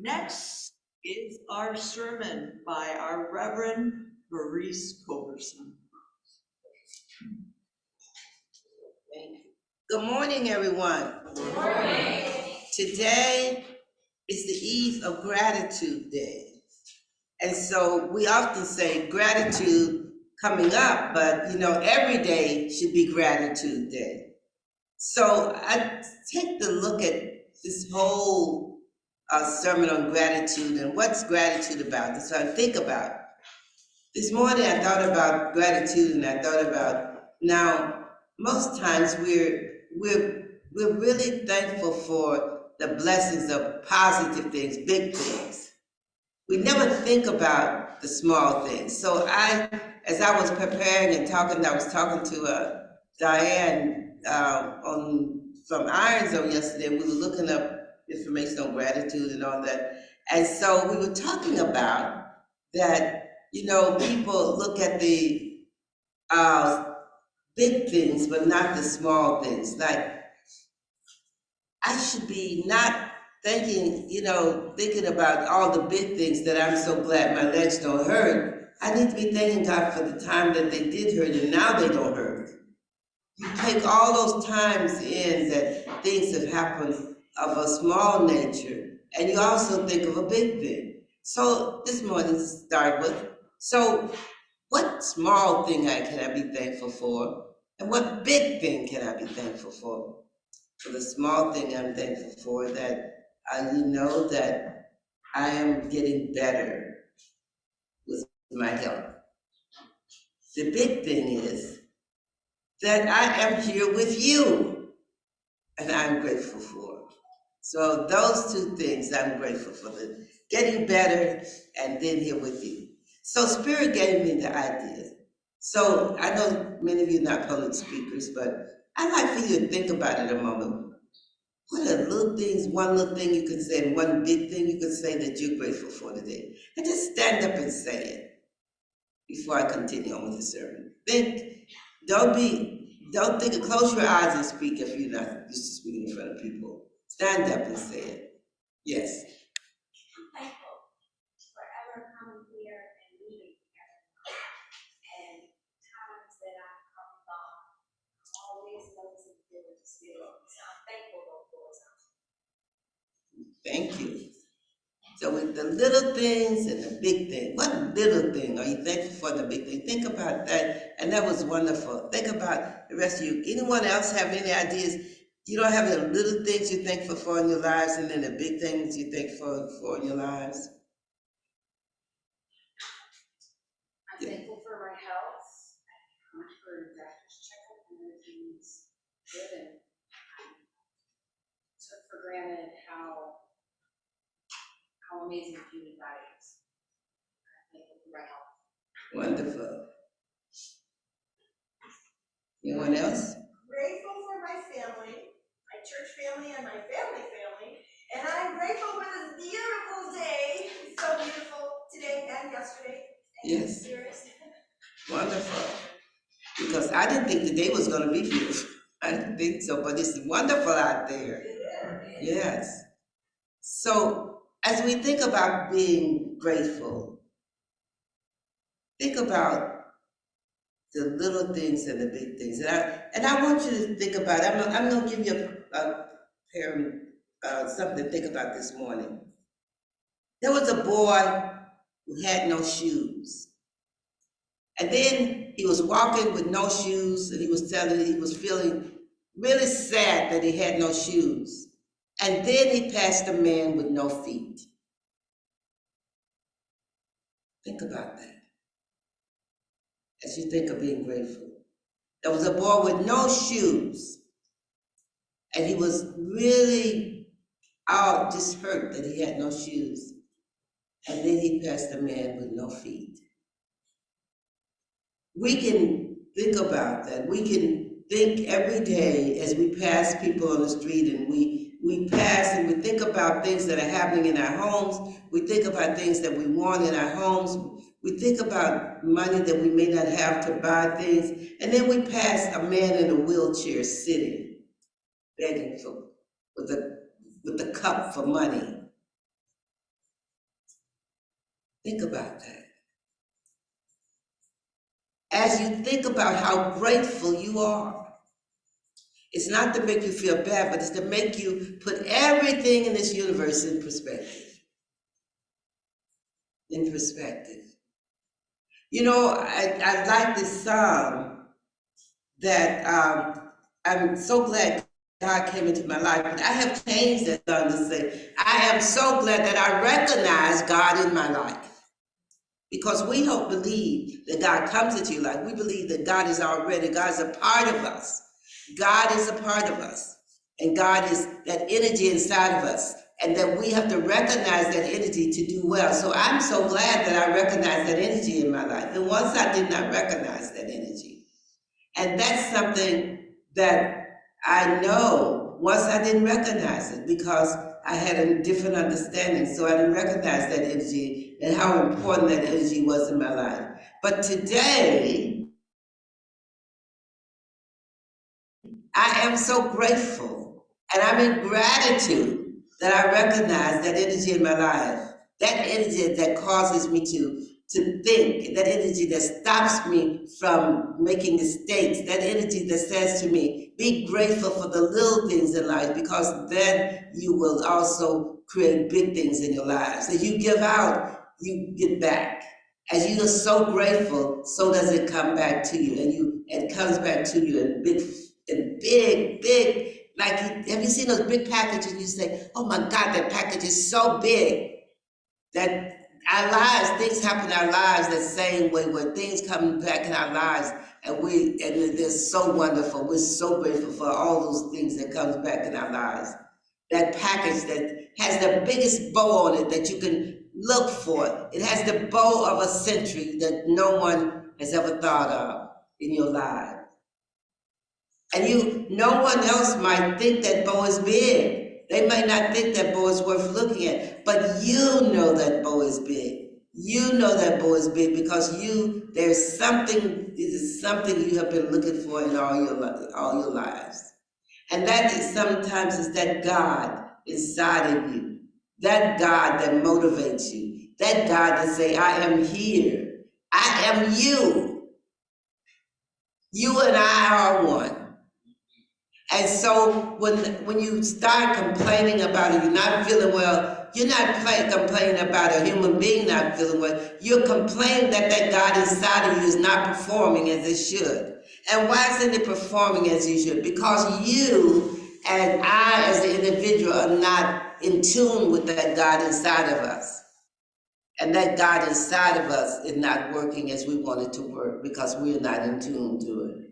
Next is our sermon by our Reverend Marrice Coverson. Thank you. Good morning, everyone. Good morning. Today is the Eve of Gratitude Day. And so we often say gratitude coming up, but every day should be Gratitude Day. So I take the look at this whole sermon on gratitude and what's gratitude about. And so I think about this morning, I thought about gratitude, and I thought about now. Most times we're really thankful for the blessings of positive things, big things. We never think about the small things. So as I was preparing and talking, I was talking to Diane on from Iron Zone yesterday. We were looking up information on gratitude and all that, and so we were talking about that. People look at the big things, but not the small things. Like I should be not thinking about all the big things that I'm so glad my legs don't hurt. I need to be thanking God for the time that they did hurt and now they don't hurt. You take all those times in that things have happened of a small nature, and you also think of a big thing. So this morning to start with. So what small thing can I be thankful for? And what big thing can I be thankful for? For the small thing I'm thankful for that that I am getting better with my health. The big thing is that I am here with you, and I'm grateful for. So those two things I'm grateful for, the getting better and then here with you. So Spirit gave me the idea. So I know many of you are not public speakers, but I'd like for you to think about it a moment. What are little things, one little thing you can say, and one big thing you can say that you're grateful for today? And just stand up and say it before I continue on with the sermon. Don't think, close your eyes and speak if you're not used to speaking in front of people. Stand up and say it. Yes. I'm thankful for ever coming here and meeting everyone. And times that I've come and gone, always knows and feels still. So I'm thankful for those. Thank you. So with the little things and the big thing, what little thing are you thankful for the big thing? Think about that, and that was wonderful. Think about the rest of you. Anyone else have any ideas? You don't have the little things you're thankful for in your lives, and then the big things you thankful for in your lives? I'm thankful for my health. I'm for doctor's checkup and everything's good, and I took for granted how amazing the human body is. I'm thankful for my health. Wonderful. Anyone else? Grateful for my family, my church family and my family, and I'm grateful for this beautiful day. It's so beautiful today and yesterday. Yes. Wonderful. Because I didn't think the day was going to be beautiful. I didn't think so, but it's wonderful out there. Yes. So as we think about being grateful, think about the little things and the big things. And I want you to think about, I'm going to give you a pair, something to think about this morning. There was a boy who had no shoes. And then he was walking with no shoes, and he was feeling really sad that he had no shoes. And then he passed a man with no feet. Think about that as you think of being grateful. There was a boy with no shoes, and he was really out, just hurt that he had no shoes. And then he passed a man with no feet. We can think about that. We can think every day as we pass people on the street, and we pass and we think about things that are happening in our homes. We think about things that we want in our homes. We think about money that we may not have to buy things. And then we pass a man in a wheelchair sitting, begging for with a cup for money. Think about that. As you think about how grateful you are, it's not to make you feel bad, but it's to make you put everything in this universe in perspective. In perspective. You know, I like this song that I'm so glad God came into my life, but I have changed that song to say, I am so glad that I recognize God in my life. Because we don't believe that God comes into your life. We believe that God is a part of us. God is a part of us. And God is that energy inside of us. And that we have to recognize that energy to do well. So I'm so glad that I recognize that energy in my life. And once I did not recognize that energy. And that's something that I know once I didn't recognize it because I had a different understanding. So I didn't recognize that energy and how important that energy was in my life. But today, I am so grateful and I'm in gratitude that I recognize that energy in my life. That energy that causes me to think, that energy that stops me from making mistakes, that energy that says to me, be grateful for the little things in life because then you will also create big things in your lives. As you give out, you get back. As you are so grateful, so does it come back to you, and it comes back to you in big, like have you seen those big packages? You say, "Oh my God, that package is so big." That our lives, things happen in our lives that same way, where things come back in our lives, and they're so wonderful. We're so grateful for all those things that comes back in our lives. That package that has the biggest bow on it that you can look for. It has the bow of a century that no one has ever thought of in your life. And no one else might think that bow is big. They might not think that bow is worth looking at, but you know that bow is big. You know that bow is big because there's something you have been looking for in all your lives. And that is sometimes it's that God inside of you, that God that motivates you, that God that say, I am here, I am you. You and I are one. And so when you start complaining about it, you're not feeling well, you're not complaining about a human being not feeling well. You're complaining that God inside of you is not performing as it should. And why isn't it performing as you should? Because you and I as an individual are not in tune with that God inside of us. And that God inside of us is not working as we want it to work because we're not in tune to it.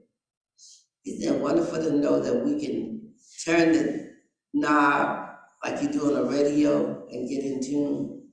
Isn't it wonderful to know that we can turn the knob like you do on a radio and get in tune?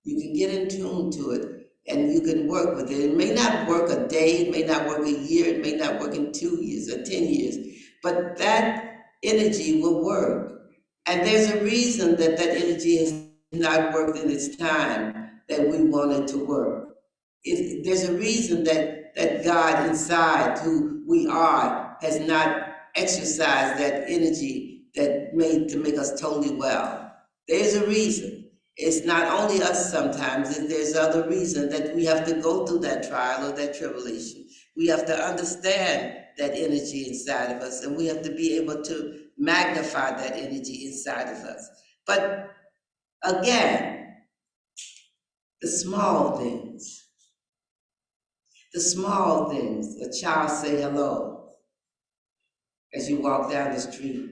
You can get in tune to it and you can work with it. It may not work a day, it may not work a year, it may not work in 2 years or 10 years, but that energy will work. And there's a reason that energy has not worked in its time that we want it to work. There's a reason that God inside who we are has not exercised that energy that made to make us totally well. There's a reason. It's not only us sometimes, there's other reason that we have to go through that trial or that tribulation. We have to understand that energy inside of us, and we have to be able to magnify that energy inside of us. But again, the small things. The small things, a child say hello as you walk down the street.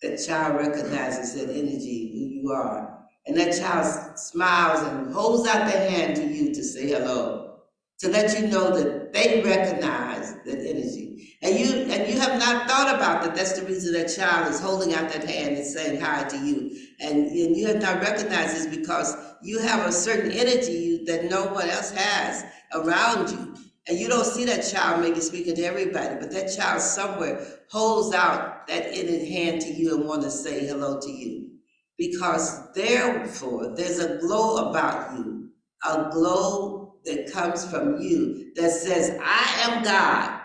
That child recognizes that energy, who you are. And that child smiles and holds out their hand to you to say hello, to let you know that they recognize that energy. And you have not thought about that. That's the reason that child is holding out that hand and saying hi to you. And you have not recognized this because you have a certain energy that no one else has around you. And you don't see that child maybe speaking to everybody, but that child somewhere holds out that inner hand to you and want to say hello to you. Because therefore, there's a glow about you, a glow that comes from you that says, I am God.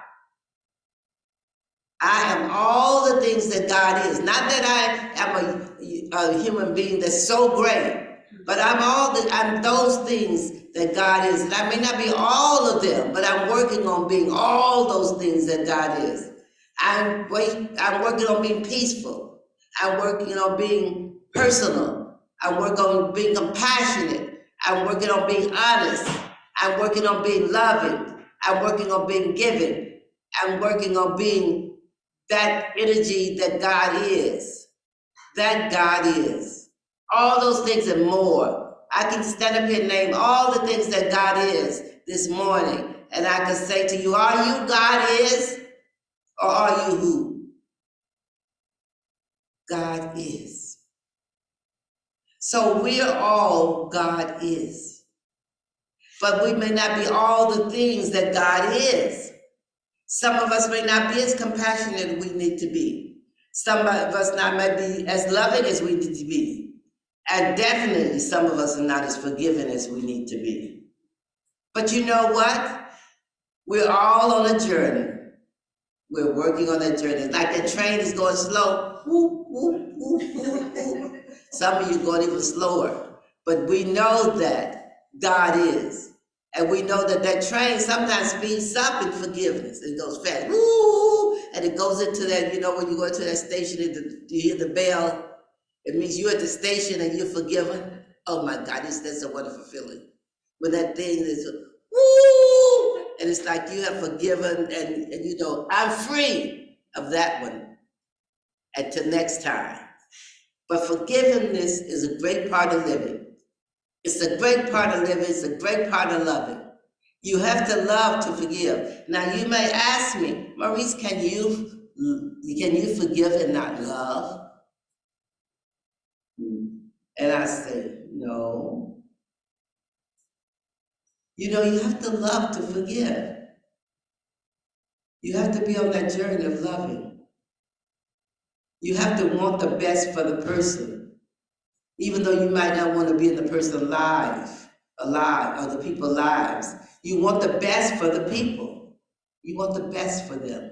I am all the things that God is. Not that I am a human being that's so great, But I'm those things that God is. And I may not be all of them, but I'm working on being all those things that God is. I'm working on being peaceful. I'm working on being personal. I'm working on being compassionate. I'm working on being honest. I'm working on being loving. I'm working on being giving. I'm working on being that energy that God is. That God is. All those things and more. I can stand up here and name all the things that God is this morning. And I can say to you, are you God is? Or are you who? God is. So we're all God is. But we may not be all the things that God is. Some of us may not be as compassionate as we need to be. Some of us may be as loving as we need to be. And definitely some of us are not as forgiving as we need to be. But you know what? We're all on a journey. We're working on that journey. Like the train is going slow. Whoop, whoop, whoop, whoop, whoop. Some of you going even slower. But we know that God is. And we know that that train sometimes speeds up in forgiveness. It goes fast. Woo! And it goes into that, you know, when you go to that station and you hear the bell, it means you're at the station and you're forgiven. Oh my God, that's a wonderful feeling. When that thing is, woo! And it's like you have forgiven and you know, I'm free of that one. Until next time. But forgiveness is a great part of living. It's a great part of living. It's a great part of loving. You have to love to forgive. Now you may ask me, Marrice, can you forgive and not love? And I say, no. You know, you have to love to forgive. You have to be on that journey of loving. You have to want the best for the person, even though you might not want to be in the person's alive, or the people's lives. You want the best for the people. You want the best for them.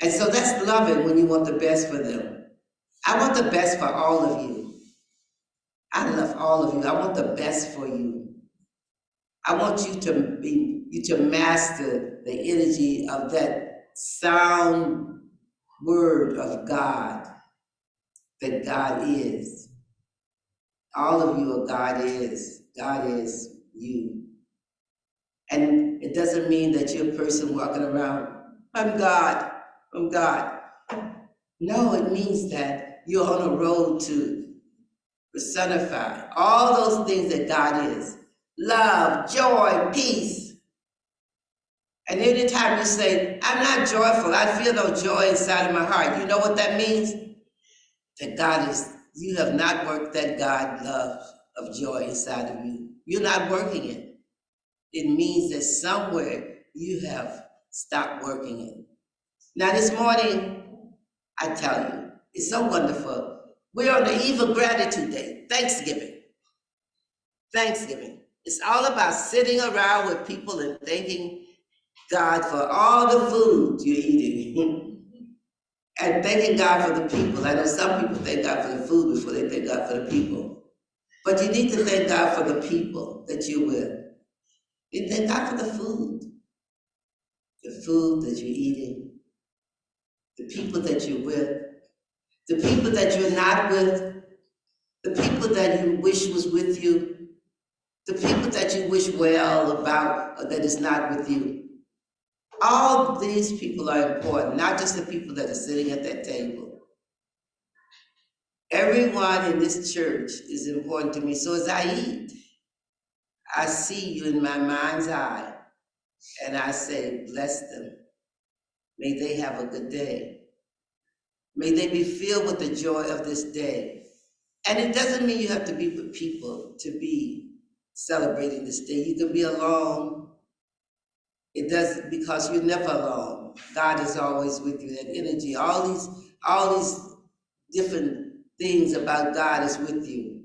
And so that's loving when you want the best for them. I want the best for all of you. I love all of you. I want the best for you. I want you to master the energy of that sound word of God, that God is. All of you are God is. God is you. And it doesn't mean that you're a person walking around, I'm God, I'm God. No, it means that you're on a road to personify all those things that God is. Love, joy, peace. And anytime you say, I'm not joyful, I feel no joy inside of my heart, you know what that means? That God is, you have not worked that God love of joy inside of you. You're not working it. It means that somewhere you have stopped working it. Now this morning, I tell you, it's so wonderful. We're on the eve of gratitude day, Thanksgiving. Thanksgiving. It's all about sitting around with people and thanking God for all the food you're eating. And thanking God for the people. I know some people thank God for the food before they thank God for the people. But you need to thank God for the people that you're with. You thank God for the food that you're eating, the people that you're with, the people that you're not with, the people that you wish was with you, the people that you wish well about or that is not with you. All these people are important, not just the people that are sitting at that table. Everyone in this church is important to me. So as I eat, I see you in my mind's eye, and I say, bless them. May they have a good day. May they be filled with the joy of this day. And it doesn't mean you have to be with people to be celebrating this day. You can be alone. It doesn't, because you're never alone. God is always with you. That energy, all these different things about God is with you.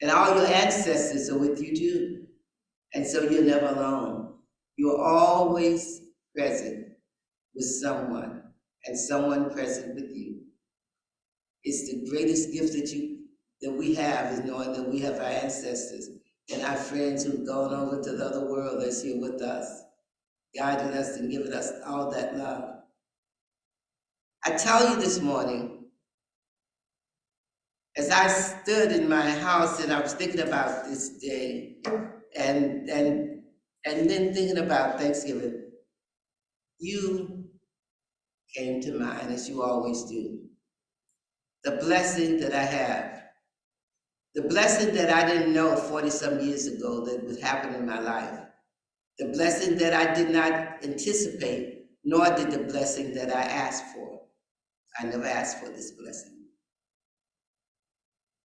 And all your ancestors are with you too. And so you're never alone. You're always present with someone and someone present with you. It's the greatest gift that we have is knowing that we have our ancestors and our friends who've gone over to the other world that's here with us, guiding us and giving us all that love. I tell you this morning, as I stood in my house and I was thinking about this day and then thinking about Thanksgiving, you came to mind, as you always do. The blessing that I have, the blessing that I didn't know 40-some years ago that would happen in my life, the blessing that I did not anticipate, nor did the blessing that I asked for. I never asked for this blessing.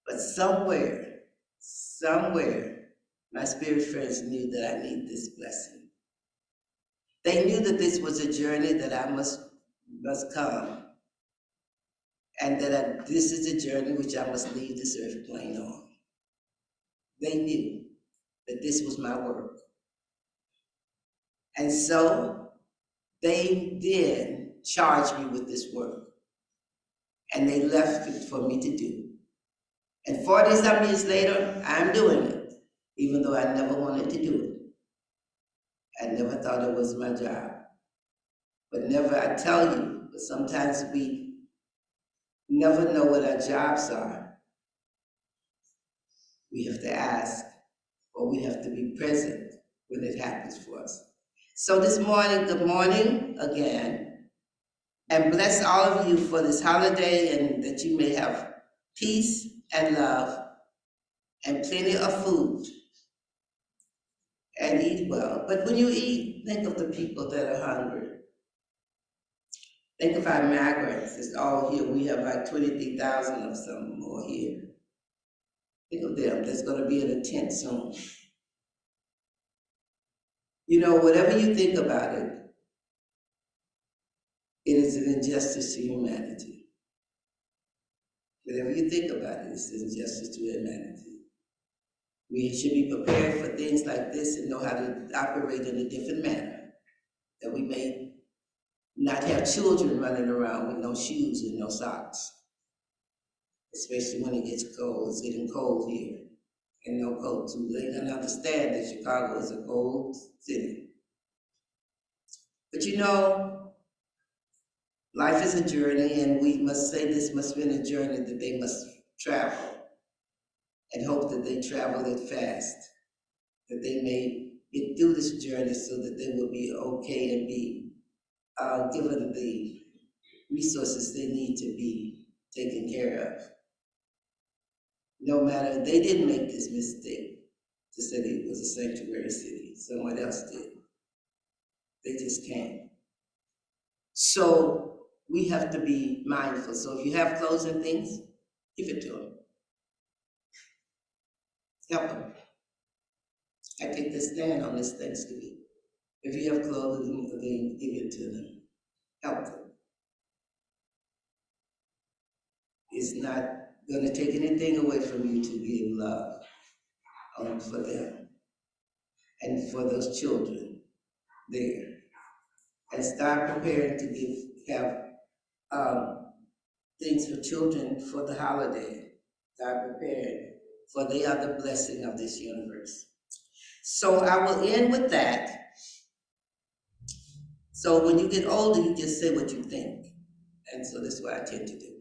But somewhere, my spirit friends knew that I need this blessing. They knew that this was a journey that I must come, and that this is a journey which I must leave this earth plane on. They knew that this was my work. And so they then charged me with this work, and they left it for me to do. And 40-some years later, I'm doing it, even though I never wanted to do it. I never thought it was my job. But never, I tell you, but sometimes we never know what our jobs are. We have to ask, or we have to be present when it happens for us. So this morning, good morning again, and bless all of you for this holiday, and that you may have peace and love and plenty of food and eat well. But when you eat, think of the people that are hungry. Think of our migrants. It's all here. We have like 23,000 of some more here. Think of them. That's going to be in a tent soon. You know, whatever you think about it, it is an injustice to humanity. Whatever you think about it, it's an injustice to humanity. We should be prepared for things like this and know how to operate in a different manner. That we may not have children running around with no shoes and no socks. Especially when it gets cold. It's getting cold here. And no cold too. They don't understand that Chicago is a cold city. But you know, life is a journey, and we must say this must have been a journey that they must travel, and hope that they travel it fast, that they may get through this journey so that they will be okay and be given the resources they need to be taken care of. No matter, they didn't make this mistake to say it was a sanctuary city. Someone else did. They just can't. So we have to be mindful. So if you have clothes and things, give it to them. Help them. I take the stand on this Thanksgiving. If you have clothes and things, give it to them. Help them. It's not going to take anything away from you to give love for them and for those children there. And start preparing to have things for children for the holiday. Start preparing, for they are the blessing of this universe. So I will end with that. So when you get older, you just say what you think. And so that's what I tend to do.